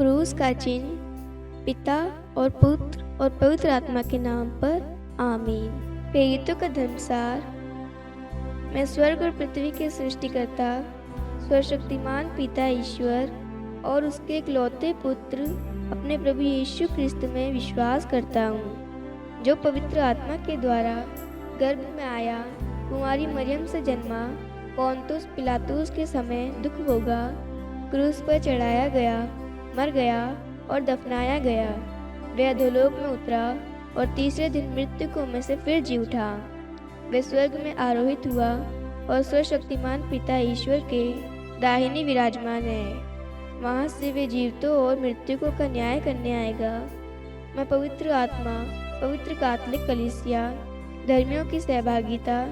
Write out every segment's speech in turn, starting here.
क्रूस का चिन्ह पिता और पुत्र और पवित्र आत्मा के नाम पर आमीन। प्रेरितों का धर्मसार। मैं स्वर्ग और पृथ्वी के सृष्टिकर्ता सर्वशक्तिमान पिता ईश्वर और उसके इकलौते पुत्र अपने प्रभु यीशु क्रिस्त में विश्वास करता हूँ, जो पवित्र आत्मा के द्वारा गर्भ में आया, कुंवारी मरियम से जन्मा, पोंतुस पिलातुस के समय दुख भोगा, क्रूस पर चढ़ाया गया, मर गया और दफनाया गया। वह अधोलोक में उतरा और तीसरे दिन मृत्यु को में से फिर जी उठा। वह स्वर्ग में आरोहित हुआ और सर्वशक्तिमान पिता ईश्वर के दाहिने विराजमान है। वहाँ से वे जीवितों और मृतकों का न्याय करने आएगा। मैं पवित्र आत्मा, पवित्र कैथोलिक कलीसिया, धर्मियों की सहभागिता,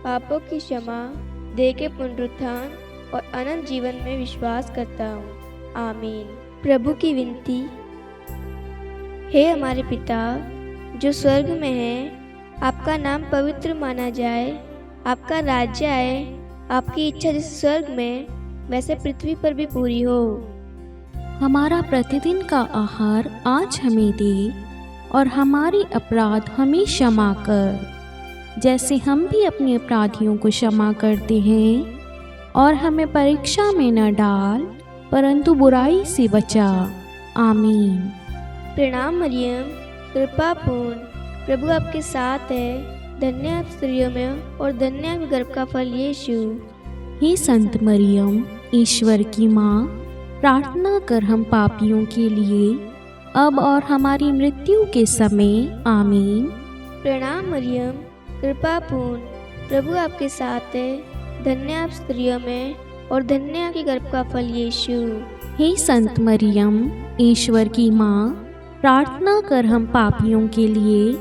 पापों की क्षमा, देह के पुनरुत्थान और अनंत जीवन में विश्वास करता हूँ। आमीन। प्रभु की विनती। हे हमारे पिता जो स्वर्ग में है, आपका नाम पवित्र माना जाए, आपका राज्य आए, आपकी इच्छा जैसे स्वर्ग में वैसे पृथ्वी पर भी पूरी हो। हमारा प्रतिदिन का आहार आज हमें दे और हमारे अपराध हमें क्षमा कर, जैसे हम भी अपने अपराधियों को क्षमा करते हैं, और हमें परीक्षा में न डाल परंतु बुराई से बचा। आमीन। प्रणाम मरियम, कृपा पूर्ण, प्रभु आपके साथ है, धन्य आप स्त्रियों में और धन्य आप गर्भ का फल यीशु। हे संत मरियम, ईश्वर की माँ, प्रार्थना कर हम पापियों के लिए अब और हमारी मृत्यु के समय। आमीन। प्रणाम मरियम, कृपा पूर्ण, प्रभु आपके साथ है, धन्य आप स्त्रियों में और धन्य आपके गर्भ का फल यीशु। हे संत मरियम, ईश्वर की माँ, प्रार्थना कर हम पापियों के लिए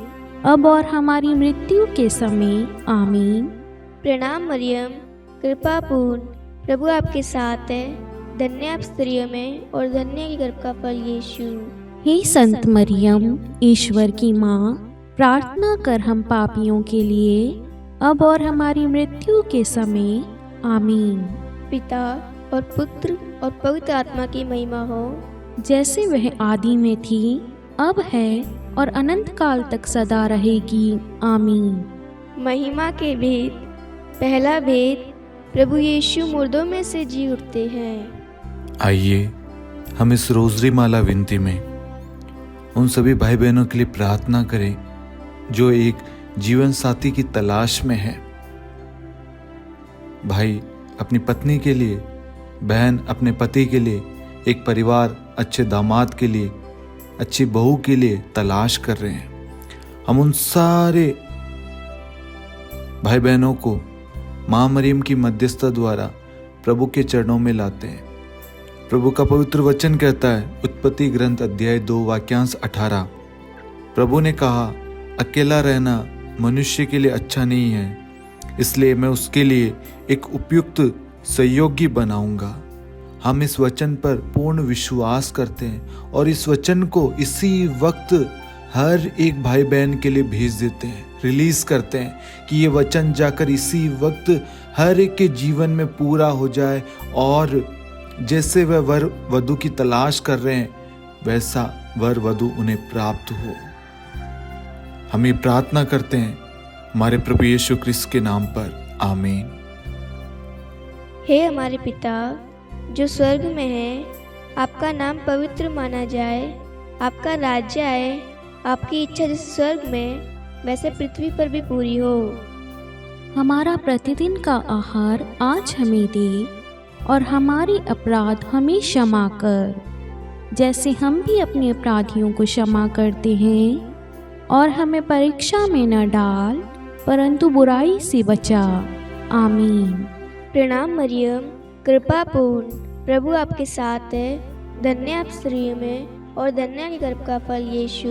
अब और हमारी मृत्यु के समय। आमीन। प्रणाम मरियम, कृपा पूर्ण, प्रभु आपके साथ है, धन्य आप स्त्रियों में और धन्य के गर्भ का फल यीशु। हे संत मरियम, ईश्वर की माँ, प्रार्थना कर हम पापियों के लिए अब और हमारी मृत्यु के समय। आमीन। पिता और पुत्र और पवित्र आत्मा की महिमा हो, जैसे वह आदि में थी, अब है और अनंत काल तक सदा रहेगी। आमीन। महिमा के भेद। पहला भेद, प्रभु यीशु मुर्दों में से जी उठते हैं। आइए हम इस रोजरी माला विनती में उन सभी भाई बहनों के लिए प्रार्थना करें जो एक जीवन साथी की तलाश में है। भाई अपनी पत्नी के लिए, बहन अपने पति के लिए, एक परिवार अच्छे दामाद के लिए, अच्छी बहू के लिए तलाश कर रहे हैं। हम उन सारे भाई बहनों को माँ मरियम की मध्यस्थता द्वारा प्रभु के चरणों में लाते हैं। प्रभु का पवित्र वचन कहता है, उत्पत्ति ग्रंथ अध्याय 2 वाक्यांश 18, प्रभु ने कहा, अकेला रहना मनुष्य के लिए अच्छा नहीं है, इसलिए मैं उसके लिए एक उपयुक्त सहयोगी बनाऊंगा। हम इस वचन पर पूर्ण विश्वास करते हैं और इस वचन को इसी वक्त हर एक भाई बहन के लिए भेज देते हैं, रिलीज करते हैं कि ये वचन जाकर इसी वक्त हर एक के जीवन में पूरा हो जाए और जैसे वह वर वधु की तलाश कर रहे हैं वैसा वर वधु उन्हें प्राप्त हो। हम ये प्रार्थना करते हैं हमारे प्रभु यीशु क्रिस्त के नाम पर। आमीन। हे हमारे पिता जो स्वर्ग में है, आपका नाम पवित्र माना जाए, आपका राज्य आए, आपकी इच्छा जैसे स्वर्ग में वैसे पृथ्वी पर भी पूरी हो। हमारा प्रतिदिन का आहार आज हमें दे और हमारे अपराध हमें क्षमा कर, जैसे हम भी अपने अपराधियों को क्षमा करते हैं, और हमें परीक्षा में न डाल परंतु बुराई से बचा। आमीन। प्रणाम मरियम, कृपा पूर्ण, प्रभु आपके साथ है, धन्य आप स्त्रियों में और धन्य के गर्भ का फल यीशु।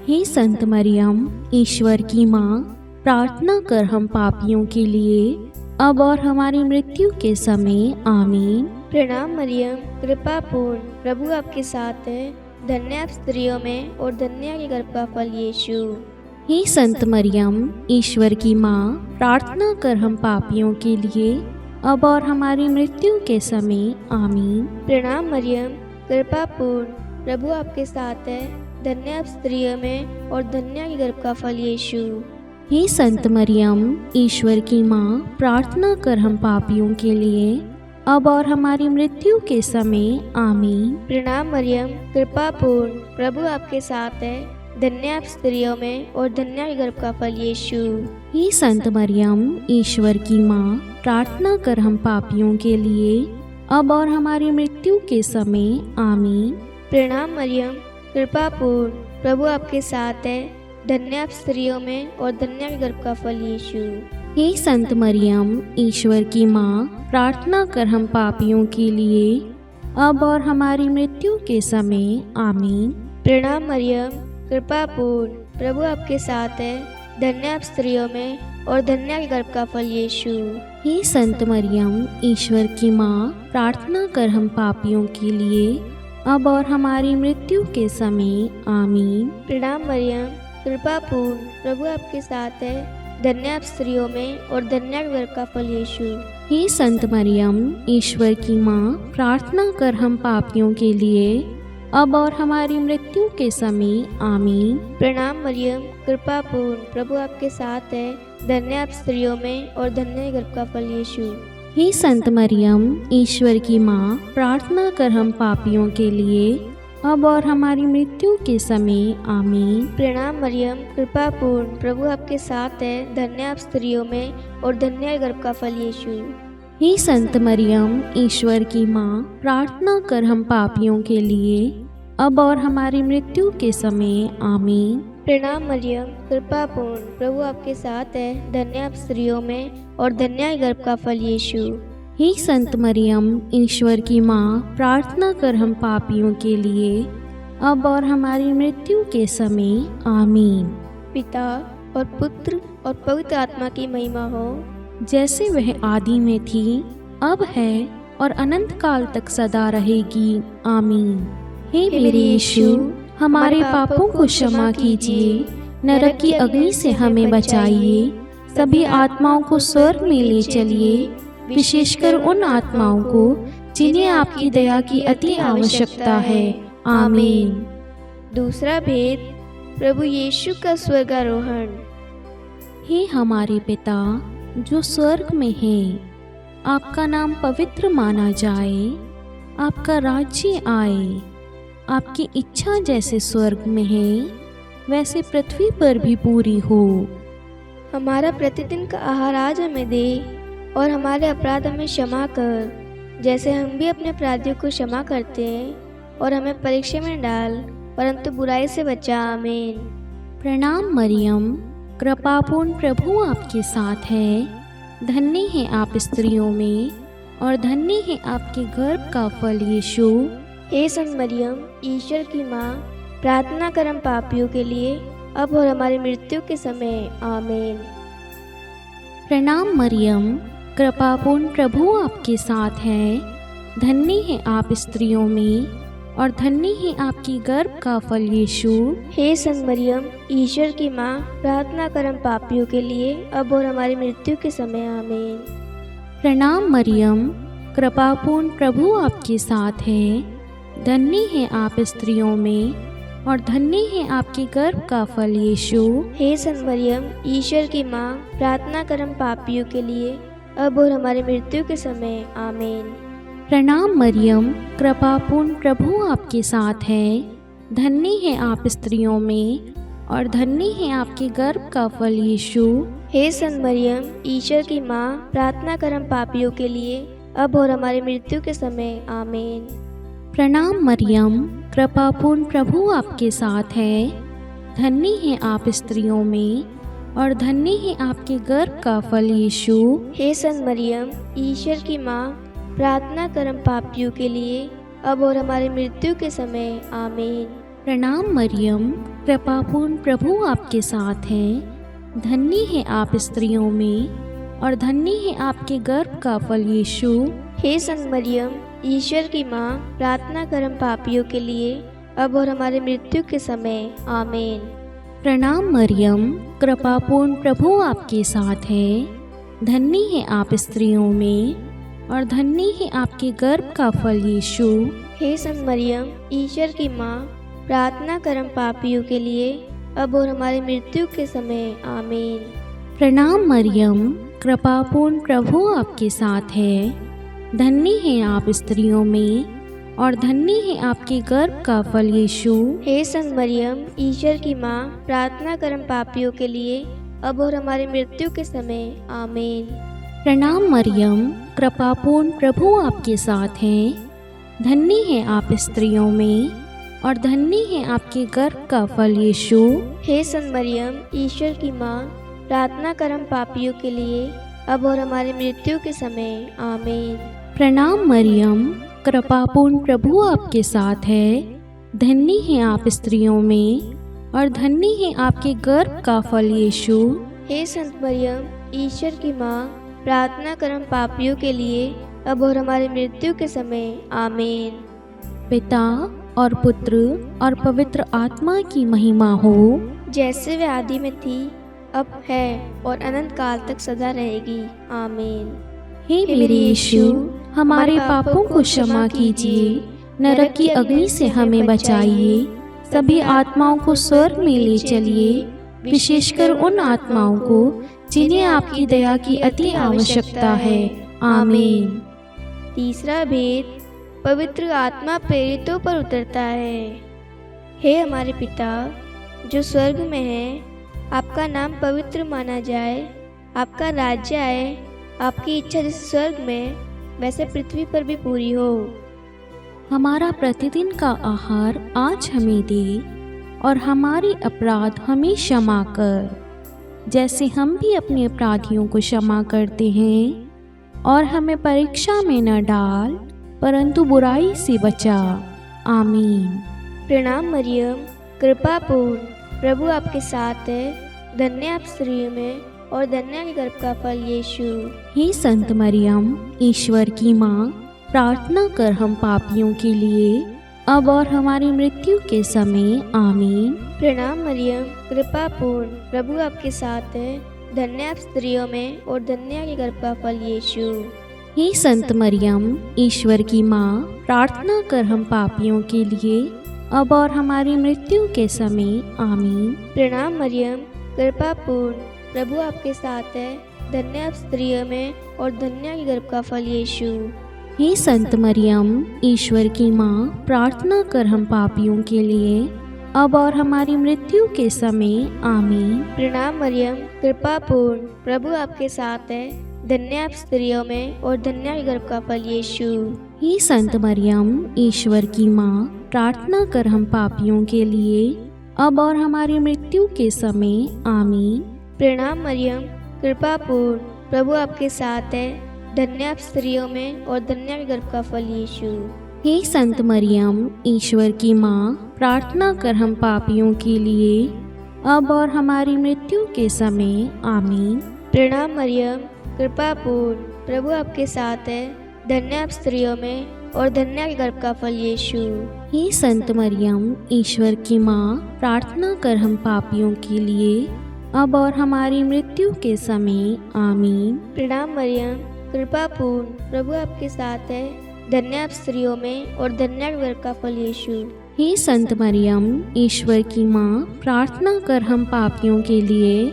हे संत मरियम, ईश्वर की माँ, प्रार्थना कर हम पापियों के लिए अब और हमारी मृत्यु के समय। आमीन। प्रणाम मरियम, कृपा पूर्ण, प्रभु आपके साथ है, धन्य आप स्त्रियों में और धन्य के गर्भ का फल यीशु। हे संत मरियम, ईश्वर की माँ, प्रार्थना कर हम पापियों के लिए अब और हमारी मृत्यु के समय। आमीन। प्रणाम मरियम, कृपा पूर्ण, प्रभु आपके साथ है, धन्य आप स्त्रियों में और धन्य आपके गर्भ का फल यीशु। हे संत मरियम, ईश्वर की माँ, प्रार्थना कर हम पापियों के लिए, अब और हमारी मृत्यु के समय। आमीन। प्रणाम मरियम, कृपा पूर्ण, प्रभु आपके साथ है, धन्य आप स्त्रियों में और धन्य आपके गर्भ का फल यीशु। हे संत मरियम, ईश्वर की माँ, प्रार्थना कर हम पापियों के लिए, अब और हमारी मृत्यु के समय। आमीन। प्रणाम मरियम, कृपा पूर्ण, प्रभु आपके साथ है, धन्य आप स्त्रियों में और धन्य आपके गर्भ का फल यीशु। हे संत मरियम, ईश्वर की माँ, प्रार्थना कर हम पापियों के लिए, अब और हमारी मृत्यु के समय। आमीन। प्रणाम मरियम, कृपा पूर्ण, प्रभु आपके साथ है, धन्य आप स्त्रियों में और धन्य आपके गर्भ का फल यीशु। हे संत मरियम, ईश्वर की माँ, प्रार्थना कर हम पापियों के लिए, अब और हमारी मृत्यु के समय। आमीन। प्रणाम मरियम, कृपा पूर्ण, प्रभु आपके साथ है, धन्य आप स्त्रियों में और धन्य आपके गर्भ का फल यीशु। हे संत मरियम, ईश्वर की माँ, प्रार्थना कर हम पापियों के लिए, अब और हमारी मृत्यु के समय। आमीन। प्रणाम मरियम, कृपा पूर्ण, प्रभु आपके साथ है, धन्य आप स्त्रियों में और धन्य आपके गर्भ का फल यीशु। हे संत मरियम, ईश्वर की माँ, प्रार्थना कर हम पापियों के लिए, अब और हमारी मृत्यु के समय। आमीन। प्रणाम मरियम, कृपा पूर्ण, प्रभु आपके साथ है, धन्य आप स्त्रियों में और धन्य आपके गर्भ का फल यीशु। हे संत मरियम, ईश्वर की माँ, प्रार्थना कर हम पापियों के लिए, अब और हमारी मृत्यु के समय। आमीन। प्रणाम मरियम, कृपा पूर्ण, प्रभु आपके साथ है, धन्य आप स्त्रियों में और धन्य आपके गर्भ का फल यीशु। हे संत मरियम, ईश्वर की माँ, प्रार्थना कर हम पापियों के लिए, अब और हमारी मृत्यु के समय। आमीन। पिता और पुत्र और पवित्र आत्मा की महिमा हो, जैसे वह आदि में थी, अब है और अनंत काल तक सदा रहेगी। आमीन। हे मेरे यीशु, हमारे पापों को क्षमा कीजिए, नरक की अग्नि से हमें बचाइए, सभी आत्माओं को स्वर्ग में ले चलिए, विशेषकर उन आत्माओं को जिन्हें आपकी दया की अति आवश्यकता है। आमीन। दूसरा भेद, प्रभु यीशु का स्वर्गारोहण। हे हमारे पिता जो स्वर्ग में है, आपका नाम पवित्र माना जाए, आपका राज्य आए, आपकी इच्छा जैसे स्वर्ग में है वैसे पृथ्वी पर भी पूरी हो। हमारा प्रतिदिन का आहार आज हमें दे और हमारे अपराध हमें क्षमा कर, जैसे हम भी अपने अपराधियों को क्षमा करते हैं, और हमें परीक्षा में डाल परंतु बुराई से बचा। आमीन। प्रणाम मरियम, कृपापूर्ण, प्रभु आपके साथ है, धन्य है आप स्त्रियों में और धन्य है आपके गर्भ का फल यीशु। हे संत मरियम, ईश्वर की माँ, प्रार्थना कर हम पापियों के लिए, अब और हमारी मृत्यु के समय। आमीन। प्रणाम मरियम, कृपापूर्ण, प्रभु आपके साथ है, धन्य है आप स्त्रियों में और धन्य है आपकी गर्भ का फल यीशु। हे संत मरियम, ईश्वर की माँ, प्रार्थना कर हम पापियों के लिए, अब और हमारी मृत्यु के समय। आमीन। प्रणाम मरियम, कृपापूर्ण, प्रभु आपके साथ है, धन्य है आप स्त्रियों में और धन्य है आपके गर्भ का फल यीशु। हे संत मरियम, ईश्वर की माँ, प्रार्थना कर हम पापियों के लिए, अब और हमारी मृत्यु के समय। आमीन। प्रणाम मरियम, कृपापूर्ण, प्रभु आपके साथ है, धन्य है आप स्त्रियों में और धन्य है आपके गर्भ का फल यीशु। हे संत मरियम, ईश्वर की माँ, प्रार्थना कर हम पापियों के लिए, अब और हमारी मृत्यु के समय। आमीन। प्रणाम मरियम, कृपापूर्ण, प्रभु आपके साथ है, धन्य है आप स्त्रियों में और धन्य है आपके गर्भ का फल यीशु। हे संत मरियम, ईश्वर की माँ, प्रार्थना कर हम पापियों के लिए, अब और हमारी मृत्यु के समय। आमीन। प्रणाम मरियम, कृपापूर्ण, प्रभु आपके साथ है, धन्य है आप स्त्रियों में और धन्य है आपके गर्भ का फल यीशु। हे संत मरियम, ईश्वर की माँ, प्रार्थना कर हम पापियों के लिए, अब और हमारी मृत्यु के समय। आमीन। प्रणाम मरियम, कृपापूर्ण, प्रभु आपके साथ है, धन्य है आप स्त्रियों में और धन्य है आपके गर्भ का फल यीशु। हे संत मरियम, ईश्वर की माँ, प्रार्थना कर हम पापियों के लिए, अब और हमारी मृत्यु के समय। आमीन। प्रणाम मरियम, कृपापूर्ण प्रभु आपके साथ है। धन्य हैं आप स्त्रियों में और धन्य है आपके गर्भ का फल यीशु। हे संत मरियम, ईश्वर की माँ, प्रार्थना कर हम पापियों के लिए, अब और हमारी मृत्यु के समय। आमीन। प्रणाम मरियम, कृपापूर्ण प्रभु आपके साथ है। धन्य है आप स्त्रियों में और धन्य है आपके गर्भ का फल यीशु। हे संत मरियम, ईश्वर की माँ, प्रार्थना कर हम पापियों के लिए, अब और हमारी मृत्यु के समय। आमीन। प्रणाम मरियम, कृपापूर्ण प्रभु आपके साथ है। धन्य है आप स्त्रियों में और धन्य है आपके गर्भ का फल यीशु। हे संत मरियम, ईश्वर की माँ, प्रार्थना कर हम पापियों के लिए, अब और हमारी मृत्यु के समय। आमीन। पिता और पुत्र और पवित्र आत्मा की महिमा हो, जैसे वे आदि में थी, अब है और अनंत काल तक सदा रहेगी। आमीन। हे मेरे यीशु, हमारे पापों को क्षमा कीजिए, नरक की अग्नि से हमें बचाइए, सभी आत्माओं को स्वर्ग में ले चलिए, विशेषकर उन आत्माओं को जिन्हें आपकी दया की अति आवश्यकता है। आमीन। तीसरा भेद, पवित्र आत्मा प्रेरितों पर उतरता है। हे हमारे पिता जो स्वर्ग में है, आपका नाम पवित्र माना जाए, आपका राज्य आए, आपकी इच्छा जैसे स्वर्ग में वैसे पृथ्वी पर भी पूरी हो। हमारा प्रतिदिन का आहार आज हमें दे और हमारे अपराध हमें क्षमा कर, जैसे हम भी अपने अपराधियों को क्षमा करते हैं, और हमें परीक्षा में न डाल परंतु बुराई से बचा। आमीन। प्रणाम मरियम, कृपापूर्ण प्रभु आपके साथ है। धन्य आप स्त्रियों में और धन्य के गर्भ का फल यीशु। हे संत मरियम, ईश्वर की माँ, प्रार्थना कर हम पापियों के लिए, अब और हमारी मृत्यु के समय। आमीन। प्रणाम मरियम, कृपापूर्ण प्रभु आपके साथ है। धन्य आप स्त्रियों में और धन्य के गर्भ का फल यीशु। हे संत मरियम, ईश्वर की माँ, प्रार्थना कर हम पापियों के लिए, अब और हमारी मृत्यु के समय। आमीन। प्रणाम मरियम, कृपापूर्ण प्रभु आपके साथ है। धन्य आप स्त्रियों में और धन्य के गर्भ का फल यीशु। हे संत मरियम, ईश्वर की माँ, प्रार्थना कर हम पापियों के लिए, अब और हमारी मृत्यु के समय। आमीन। प्रणाम मरियम, कृपापूर्ण प्रभु आपके साथ है। धन्य आप स्त्रियों में और धन्य के गर्भ का फल यीशु। हे संत मरियम, ईश्वर की माँ, प्रार्थना कर हम पापियों के लिए, अब और हमारी मृत्यु के समय। आमीन। प्रणाम मरियम, कृपापूर्ण प्रभु आपके साथ है। धन्य आप स्त्रियों में और धन्य के गर्भ का फल यीशु। हे संत मरियम, ईश्वर की माँ, प्रार्थना कर हम पापियों के लिए, अब और हमारी मृत्यु के समय। आमीन। प्रणाम मरियम, कृपापूर्ण प्रभु आपके साथ है। धन्य आप स्त्रियों में और धन्य के गर्भ का फल यीशु। हे संत मरियम, ईश्वर की माँ, प्रार्थना कर हम पापियों के लिए, अब और हमारी मृत्यु के समय। आमीन। प्रणाम मरियम, कृपापूर्ण प्रभु आपके साथ है। धन्य आप स्त्रियों में और धन्य के गर्भ का फल यीशु। हे संत मरियम, ईश्वर की माँ, प्रार्थना कर हम पापियों के लिए,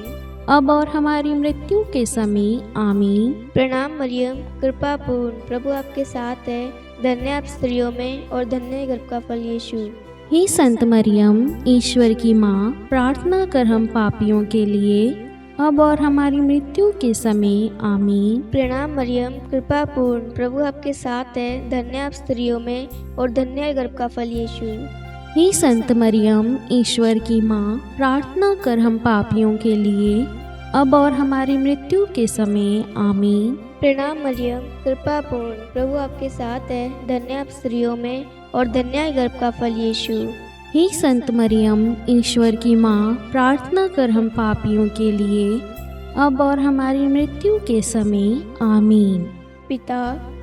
अब और हमारी मृत्यु के समय। आमीन। प्रणाम मरियम, कृपापूर्ण प्रभु आपके साथ है। धन्य आप स्त्रियों में और धन्य गर्भ का फल यीशु। हे संत मरियम, ईश्वर की माँ, प्रार्थना कर हम पापियों के लिए, अब और हमारी मृत्यु के समय। आमीन। प्रणाम मरियम, कृपापूर्ण प्रभु आपके साथ है। धन्य आप स्त्रियों में और धन्य गर्भ का फल यीशु। हे संत मरियम, ईश्वर की माँ, प्रार्थना कर हम पापियों के लिए, अब और हमारी मृत्यु के समय। आमीन। प्रणाम मरियम, कृपापूर्ण प्रभु आपके साथ है। धन्य आप स्त्रियों में और धन्य गर्भ का फल यीशु। हे संत मरियम, ईश्वर की माँ, प्रार्थना कर हम पापियों के लिए, अब और हमारी मृत्यु के समय। आमीन। पिता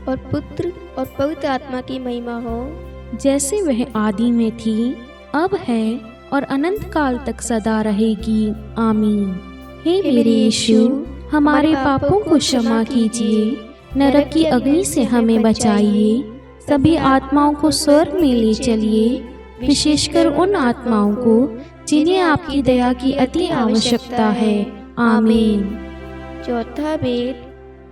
और पुत्र और पवित्र आत्मा की महिमा हो, जैसे वह आदि में थी, अब है और अनंत काल तक सदा रहेगी। आमीन। हे मेरे यीशु, हमारे पापों को क्षमा कीजिए, नरक की अग्नि से हमें बचाइए, सभी आत्माओं को स्वर्ग में ले चलिए, विशेषकर उन आत्माओं को जिन्हें आपकी दया की अति आवश्यकता है। आमीन। चौथा भेद,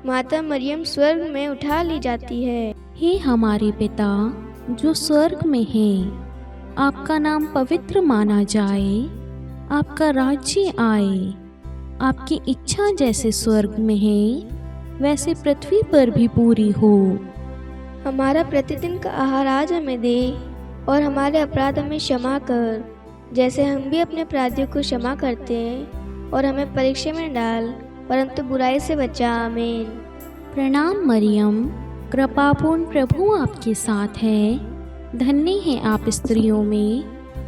माता मरियम स्वर्ग में उठा ली जाती है। हे हमारे पिता जो स्वर्ग में है, आपका नाम पवित्र माना जाए, आपका राज्य आए, आपकी इच्छा जैसे स्वर्ग में है वैसे पृथ्वी पर भी पूरी हो। हमारा प्रतिदिन का आहार आज हमें दे, और हमारे अपराध हमें क्षमा कर, जैसे हम भी अपने अपराधियों को क्षमा करते हैं, और हमें परीक्षा में डाल, परंतु बुराई से बचा। आमीन। प्रणाम मरियम, कृपापूर्ण प्रभु आपके साथ है, धन्य है आप स्त्रियों में,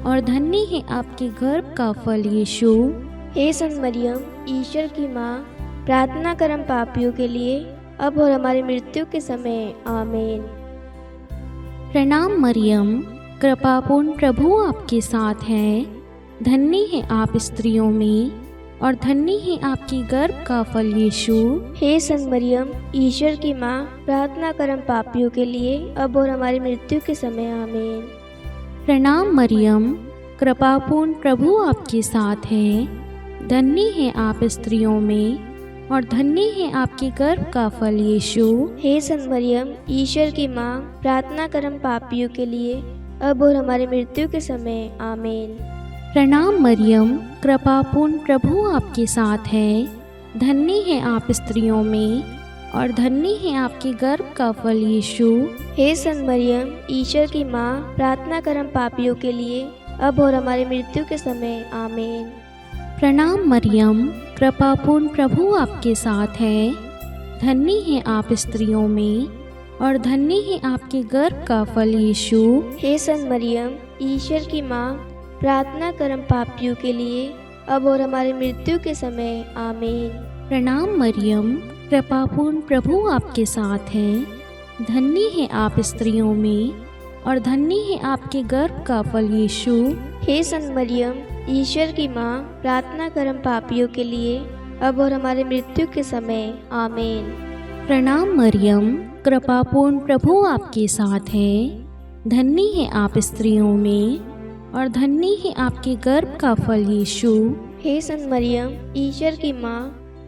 और धन्य है आपके गर्भ का फल यीशु। हे संत मरियम, ईश्वर की माँ, प्रार्थना कर हम पापियों के लिए, अब और हमारी मृत्यु के समय। आमीन। प्रणाम मरियम, कृपापूर्ण प्रभु आपके साथ है, धन्य है आप स्त्रियों में, और धन्य है आपकी गर्भ का फल यीशु। हे संत मरियम, ईश्वर की माँ, प्रार्थना कर हम पापियों के लिए, अब और हमारी मृत्यु के समय। आमीन। प्रणाम मरियम, कृपापूर्ण प्रभु आपके साथ है, धन्य है आप स्त्रियों में, और धन्य है आपके गर्भ का फल यीशु। हे संत मरियम, ईश्वर की माँ, प्रार्थना कर हम पापियों के लिए, अब और हमारी मृत्यु के समय। आमीन। प्रणाम मरियम, कृपापूर्ण प्रभु आपके साथ है, धन्य है आप स्त्रियों में, और धन्य है आपके गर्भ का फल यीशु। हे संत मरियम, ईश्वर की माँ, प्रार्थना कर हम पापियों के लिए, अब और हमारी मृत्यु के समय। आमीन। प्रणाम मरियम, कृपापूर्ण प्रभु आपके साथ है, धन्य है आप स्त्रियों में, और धन्य है आपके गर्भ का फल यीशु। हे संत मरियम, ईश्वर की माँ, प्रार्थना कर हम पापियों के लिए, अब और हमारी मृत्यु के समय। आमीन। प्रणाम मरियम, कृपापूर्ण प्रभु आपके साथ है, धन्य है आप स्त्रियों में, और धन्य है आपके गर्भ का फल यीशु। हे संत मरियम, ईश्वर की माँ, प्रार्थना कर हम पापियों के लिए, अब और हमारी मृत्यु के समय। आमीन। प्रणाम मरियम, कृपापूर्ण प्रभु आपके साथ है, धन्य है आप स्त्रियों में, और धन्य है आपके गर्भ का फल यीशु। हे संत मरियम, ईश्वर की माँ,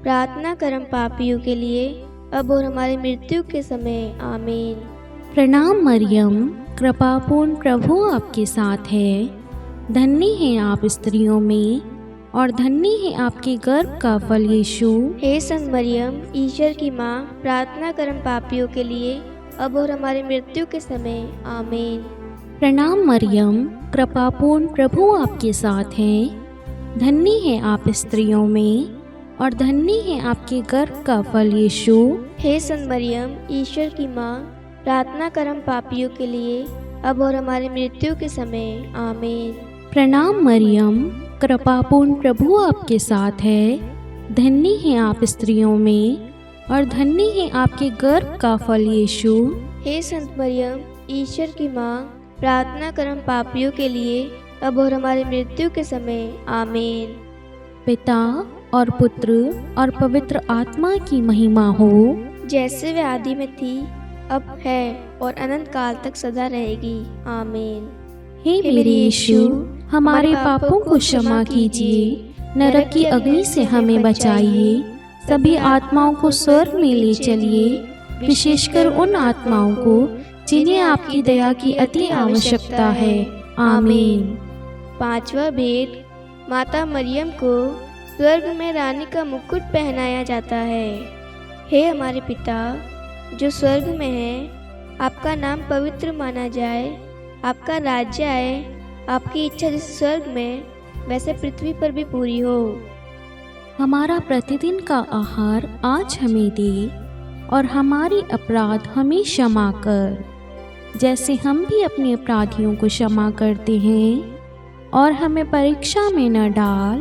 प्रार्थना कर हम पापियों के लिए, अब और हमारी मृत्यु के समय। आमीन। प्रणाम मरियम, कृपापूर्ण प्रभु आपके साथ है, धन्य है आप स्त्रियों में, और धन्य है आपके गर्भ का फल यीशु। हे संत मरियम, ईश्वर की माँ, प्रार्थना कर हम पापियों के लिए, अब और हमारी मृत्यु के समय। आमीन। प्रणाम मरियम, कृपापूर्ण प्रभु आपके साथ है, धन्य है आप स्त्रियों में, और धन्य है आपके गर्भ का फल यीशु। हे संत मरियम, ईश्वर की माँ, प्रार्थना कर हम पापियों के लिए, अब और हमारी मृत्यु के समय। आमीन। प्रणाम मरियम, कृपापूर्ण प्रभु आपके साथ है, धन्य है आप स्त्रियों में, और धन्य है आपके गर्भ का फल यीशु। हे संत मरियम, ईश्वर की माँ, प्रार्थना कर हम पापियों के लिए, अब और हमारी मृत्यु के समय। आमीन। पिता और पुत्र और पवित्र आत्मा की महिमा हो, जैसे वे आदि में थी, अब है, और अनंत काल तक सदा रहेगी। आमीन। हे मेरे यीशु, हमारे पापों को क्षमा कीजिए, नरक की अग्नि से हमें बचाइए, सभी आत्माओं को स्वर्ग में ले चलिए, विशेषकर उन आत्माओं को जिन्हें आपकी दया की अति आवश्यकता है। आमीन। पांचवा भेद, माता मरियम को स्वर्ग में रानी का मुकुट पहनाया जाता है। हे हमारे पिता जो स्वर्ग में है, आपका नाम पवित्र माना जाए, आपका राज्य आए, आपकी इच्छा जैसे स्वर्ग में वैसे पृथ्वी पर भी पूरी हो। हमारा प्रतिदिन का आहार आज हमें दे, और हमारे अपराध हमें क्षमा कर, जैसे हम भी अपने अपराधियों को क्षमा करते हैं, और हमें परीक्षा में न डाल,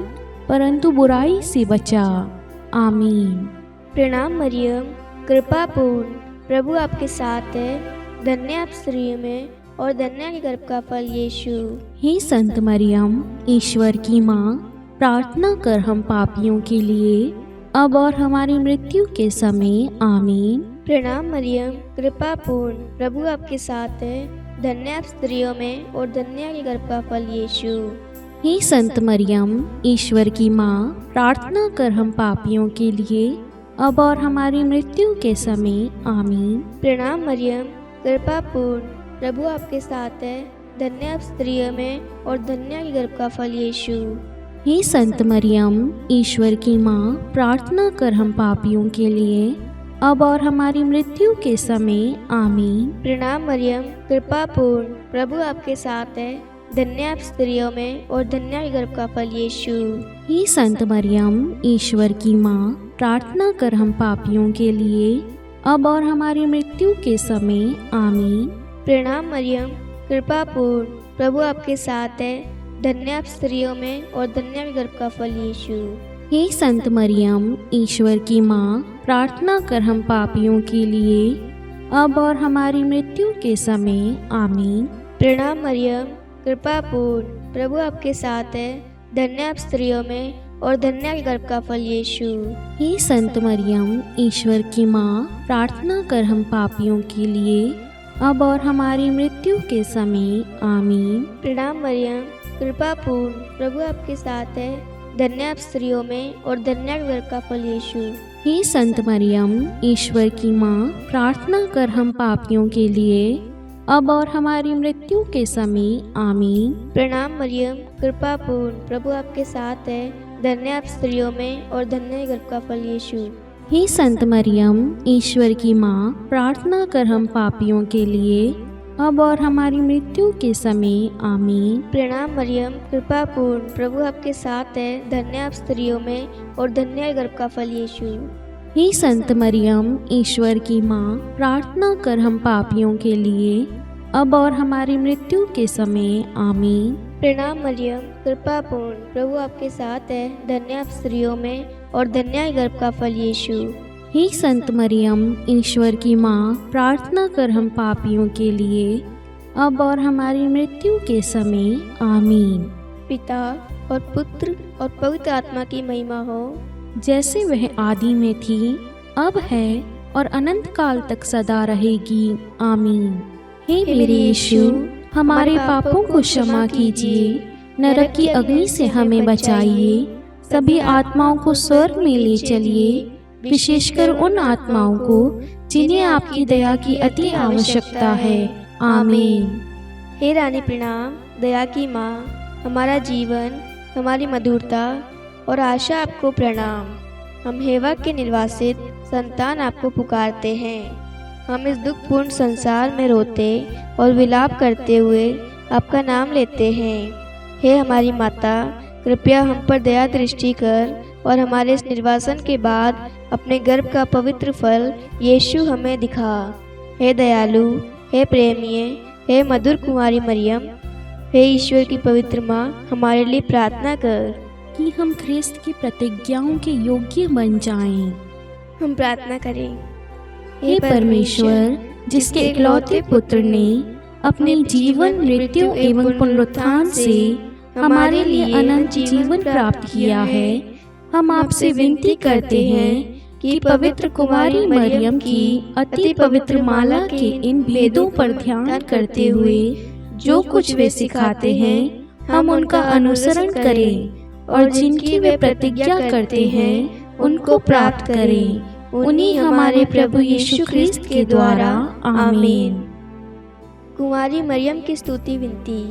परंतु बुराई से बचा। आमीन। प्रणाम मरियम, कृपापूर्ण, प्रभु आपके साथ है, धन्य आप स्त्रियों में, और धन्य के गर्भ का फल यीशु। हे संत मरियम, ईश्वर की माँ, प्रार्थना कर हम पापियों के लिए, अब और हमारी मृत्यु के समय। आमीन। प्रणाम मरियम, कृपा पूर्ण, प्रभु आपके साथ है। धन्य आप स्त्रियों में और धन्य आपके गर्भ का फल यीशु। हे संत मरियम, ईश्वर की माँ, प्रार्थना कर हम पापियों के लिए अब और हमारी मृत्यु के समय। आमीन। प्रणाम मरियम, कृपा पूर्ण, प्रभु आपके साथ है। धन्य आप स्त्रियों में और धन्य आपके गर्भ का फल यीशु। हे संत मरियम, ईश्वर की माँ, प्रार्थना कर हम पापियों के लिए अब और हमारी मृत्यु के समय। आमीन। प्रणाम मरियम, कृपा पूर्ण, प्रभु आपके साथ है। धन्य आप स्त्रियों में और धन्य आपके गर्भ का फल यीशु। हे संत मरियम, ईश्वर की माँ, प्रार्थना कर हम पापियों के लिए अब और हमारी मृत्यु के समय। आमीन। प्रणाम मरियम, कृपा पूर्ण, प्रभु आपके साथ है। धन्य आप स्त्रियों में और धन्य आपके गर्भ का फल यीशु। हे संत मरियम, ईश्वर की माँ, प्रार्थना कर हम पापियों के लिए अब और हमारी मृत्यु के समय। आमीन। प्रणाम मरियम, कृपा पूर्ण, प्रभु आपके साथ है। धन्य आप स्त्रियों में और धन्य आपके गर्भ का फल यीशु। हे संत मरियम, ईश्वर की माँ, प्रार्थना कर हम पापियों के लिए अब और हमारी मृत्यु के समय। आमीन। प्रणाम मरियम, कृपा पूर्ण, प्रभु आपके साथ है। धन्य आप स्त्रियों में और धन्य आपके गर्भ का फल यीशु। हे संत मरियम, ईश्वर की माँ, प्रार्थना कर हम पापियों के लिए अब और हमारी मृत्यु के समय। आमीन। प्रणाम मरियम, कृपा पूर्ण, प्रभु आपके साथ है। धन्य आप स्त्रियों में और धन्य आपके गर्भ का फल यीशु। हे संत मरियम, ईश्वर की माँ, प्रार्थना कर हम पापियों के लिए अब और हमारी मृत्यु के समय। आमीन। प्रणाम मरियम, कृपा पूर्ण, प्रभु आपके साथ है। धन्य आप स्त्रियों में और धन्य आपके गर्भ का फल यीशु। हे संत मरियम, ईश्वर की माँ, प्रार्थना कर हम पापियों के लिए अब और हमारी मृत्यु के समय। आमीन। प्रणाम मरियम, कृपा पूर्ण, प्रभु आपके साथ है। धन्य आप स्त्रियों में और धन्य आपके गर्भ का फल यीशु। हे संत मरियम, ईश्वर की माँ, प्रार्थना कर हम पापियों के लिए अब और हमारी मृत्यु के समय। आमीन। पिता और पुत्र और पवित्र आत्मा की महिमा हो, जैसे वह आदि में थी, अब है और अनंत काल तक सदा रहेगी। आमीन। हे मेरे यीशु, हमारे पापों को क्षमा कीजिए, नरक की अग्नि से हमें बचाइए, सभी आत्माओं को स्वर्ग में ले चलिए, विशेषकर उन आत्माओं को जिन्हें आपकी दया की अति आवश्यकता है। आमीन। हे रानी प्रणाम, दया की माँ, हमारा जीवन, हमारी मधुरता और आशा आपको प्रणाम। हम हेवा के निर्वासित संतान आपको पुकारते हैं। हम इस दुखपूर्ण संसार में रोते और विलाप करते हुए आपका नाम लेते हैं। हे हमारी माता, कृपया हम पर दया दृष्टि कर और हमारे इस निर्वासन के बाद अपने गर्भ का पवित्र फल यीशु हमें दिखा। हे दयालु, हे प्रेमीय, हे मधुर कुमारी मरियम, हे ईश्वर की पवित्र माँ, हमारे लिए प्रार्थना कर कि हम ख्रिस्त की प्रतिज्ञाओं के योग्य बन जाएं। हम प्रार्थना करें। हे परमेश्वर, जिसके इकलौते पुत्र ने अपने जीवन, मृत्यु एवं पुनरुत्थान से हमारे लिए अनंत जीवन प्राप्त किया है, हम आपसे विनती करते हैं कि पवित्र कुमारी मरियम की अति पवित्र माला के इन वेदों पर ध्यान करते हुए जो कुछ वे सिखाते हैं, हम उनका अनुसरण करें और जिनकी वे प्रतिज्ञा करते हैं उनको प्राप्त करें। उन्हीं हमारे प्रभु यीशु ख्रिस्त के द्वारा। आमीन। कुमारी मरियम की स्तुति विनती।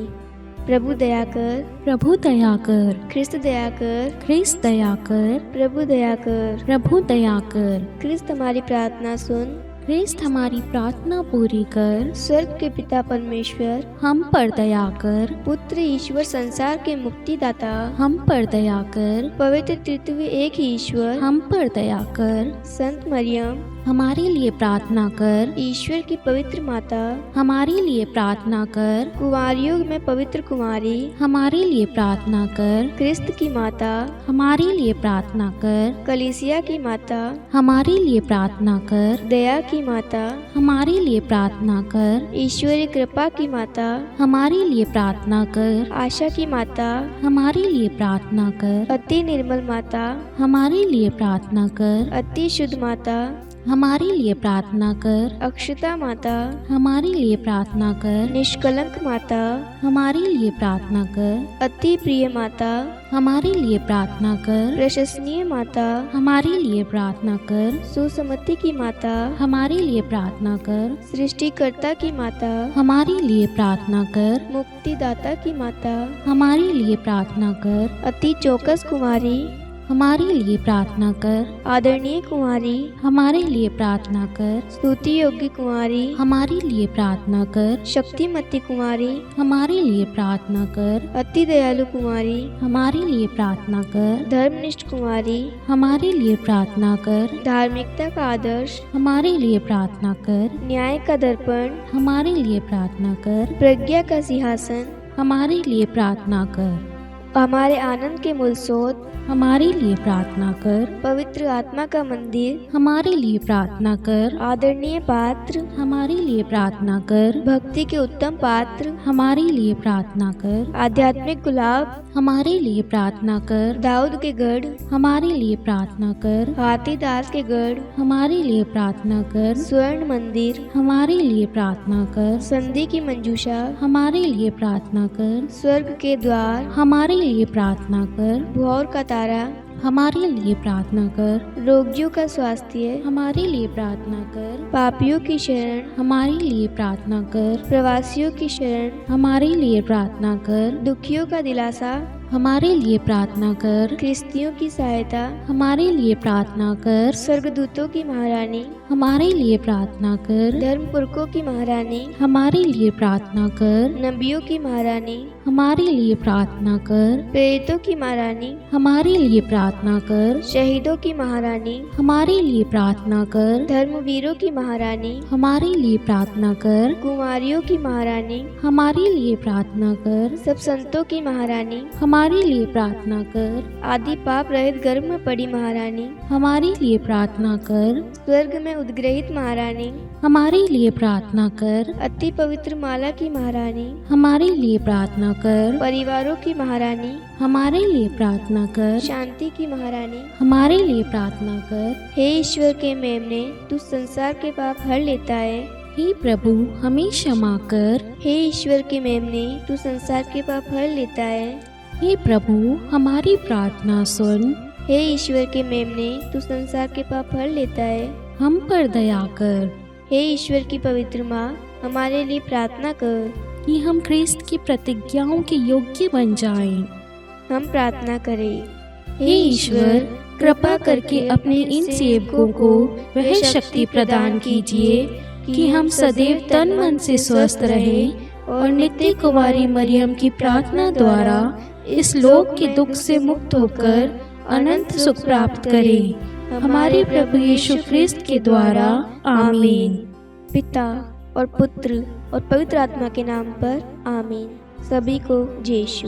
प्रभु दया कर, प्रभु दया कर, ख्रिस्त दया कर, ख्रिस्त दया कर, प्रभु दया कर, प्रभु दया कर। ख्रिस्त हमारी प्रार्थना सुन, ख्रिस्त हमारी प्रार्थना पूरी कर। स्वर्ग के पिता परमेश्वर, हम पर दया कर। पुत्र ईश्वर संसार के मुक्तिदाता, हम पर दया कर। पवित्र तृतीय एक ही ईश्वर, हम पर दया कर। संत मरियम, हमारे लिए प्रार्थना कर। ईश्वर की पवित्र माता, हमारे लिए प्रार्थना कर। कुंवारियों में पवित्र कुमारी, हमारे लिए प्रार्थना कर। ख्रिस्त की माता, हमारे लिए प्रार्थना कर। कलीसिया की माता, हमारे लिए प्रार्थना कर। दया की माता, हमारे लिए प्रार्थना कर। ईश्वरीय कृपा की माता, हमारे लिए प्रार्थना कर। आशा की माता, हमारे लिए प्रार्थना कर। अति निर्मल माता, हमारे लिए प्रार्थना कर। अति शुद्ध माता, हमारे लिए प्रार्थना कर। अक्षता माता, हमारे लिए प्रार्थना कर। निष्कलंक माता, हमारे लिए प्रार्थना कर। अति प्रिय माता, हमारे लिए प्रार्थना कर। प्रशंसनीय माता, हमारे लिए प्रार्थना कर। सुसमति की माता, हमारे लिए प्रार्थना कर। सृष्टिकर्ता की माता, हमारे लिए प्रार्थना कर। मुक्तिदाता की माता, हमारे लिए प्रार्थना कर। अति चौकस कुमारी, हमारे लिए प्रार्थना कर। आदरणीय कुमारी, हमारे लिए प्रार्थना कर। स्तुति योग्य कुमारी, हमारे लिए प्रार्थना कर। शक्तिमती कुमारी, हमारे लिए प्रार्थना कर। अति दयालु कुमारी, हमारे लिए प्रार्थना कर। धर्मनिष्ठ कुमारी, हमारे लिए प्रार्थना कर। धार्मिकता का आदर्श, हमारे लिए प्रार्थना कर। न्याय का दर्पण, हमारे लिए प्रार्थना कर। प्रज्ञा का सिंहासन, हमारे लिए प्रार्थना कर। हमारे आनंद के मूल स्रोत, हमारे लिए प्रार्थना कर। पवित्र आत्मा का मंदिर, हमारे लिए प्रार्थना कर। आदरणीय पात्र, हमारे लिए प्रार्थना कर। भक्ति के उत्तम पात्र, हमारे लिए प्रार्थना कर। आध्यात्मिक गुलाब, हमारे लिए प्रार्थना कर। दाऊद के गढ़, हमारे लिए प्रार्थना कर। हाथीदास के गढ़, हमारे लिए प्रार्थना कर। स्वर्ण मंदिर, हमारे लिए प्रार्थना कर। संधि की मंजूषा, हमारे लिए प्रार्थना कर। स्वर्ग के द्वार, हमारे लिए प्रार्थना कर। भोर का तारा, हमारे लिए प्रार्थना कर। रोगियों का स्वास्थ्य, हमारे लिए प्रार्थना कर। पापियों की शरण, हमारे लिए प्रार्थना कर। प्रवासियों की शरण, हमारे लिए प्रार्थना कर। दुखियों का दिलासा, हमारे लिए प्रार्थना कर। ख्रिस्तियों की सहायता, हमारे लिए प्रार्थना कर। स्वर्गदूतों की महारानी, हमारे लिए प्रार्थना कर। धर्मपुरखों की महारानी, हमारे लिए प्रार्थना कर। नबियों की महारानी, हमारे लिए प्रार्थना कर। प्रेरितों की महारानी, हमारे लिए प्रार्थना कर। शहीदों की महारानी, हमारे लिए प्रार्थना कर। धर्मवीरों की महारानी, हमारे लिए प्रार्थना कर। कुमारियों की महारानी, हमारे लिए प्रार्थना कर। सब संतों की महारानी, हमारे लिए प्रार्थना कर। आदि पाप रहित गर्भ में पड़ी महारानी, हमारे लिए प्रार्थना कर। स्वर्ग में उद्ग्रहित महारानी, हमारे लिए प्रार्थना कर। अति पवित्र माला की महारानी, हमारे लिए प्रार्थना कर। परिवारों की महारानी, हमारे लिए प्रार्थना कर। शांति की महारानी, हमारे लिए प्रार्थना कर। हे ईश्वर के मेमने, तू संसार के पाप हर लेता है। हे प्रभु हमें क्षमा कर। हे ईश्वर के मेमने, तू संसार के पाप हर लेता है। हे प्रभु हमारी प्रार्थना सुन। हे ईश्वर के मेमने, तू संसार के पाप हर लेता है। हम पर दया कर। हे ईश्वर की पवित्र माँ, हमारे लिए प्रार्थना कर कि हम ख्रिस्त की प्रतिज्ञाओं के योग्य बन जाएं। हम प्रार्थना करें। हे ईश्वर कृपा करके अपने इन सेवकों को वह शक्ति प्रदान कीजिए कि हम सदैव तन मन से स्वस्थ रहें और नित्य कुमारी मरियम की प्रार्थना द्वारा इस लोक के दुख से मुक्त होकर अनंत सुख प्राप्त करें। हमारे प्रभु यीशु ख्रिस्त के द्वारा आमीन। पिता और पुत्र और पवित्र आत्मा के नाम पर आमीन। सभी को जय यीशु।